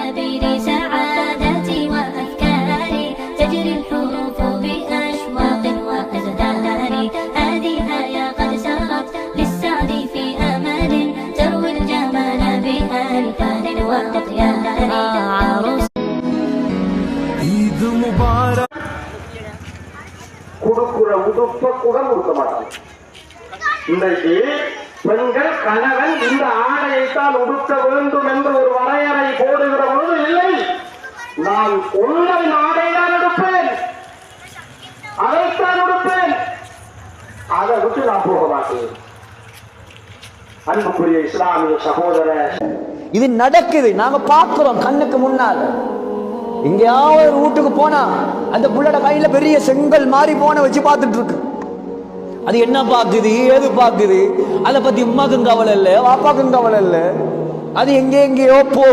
عبير سعادتي وأفكاري تجري الحروف بأشواق وأزدان هذه يا قد سرت للسعد في أمان تروي الجمال بألفان وأطيان عروس عيد مبارك கொடுக்குற உடுப்ப கூட கொடுக்க மாட்டாங்க. இன்றைக்கு பெண்கள் கணவன் இந்த ஆடையைத்தான் உடுக்க வேண்டும் என்று ஒரு வரையறை போடுகிற பொழுது இல்லை, நான் உன்னை ஆடைதான் எடுப்பேன், அதைத்தான் எடுப்பேன், அதை விட்டு நான் போக மாட்டேன். அன்புக்குரிய இஸ்லாமிய சகோதர, இது நடக்குது, நாங்க பார்க்கிறோம் கண்ணுக்கு முன்னால். எங்கேயாவது ஒரு வீட்டுக்கு போனா அந்த புள்ளோட கையில பெரிய செங்கல் மாறி போன வச்சு பார்த்துட்டு இருக்கு. அது என்ன பாக்குது, ஏது பாக்குது, அதை பத்தி உமாக்கும் கவலை இல்லை, வாப்பாக்கும் கவலை இல்லை. அது எங்கேயோ போ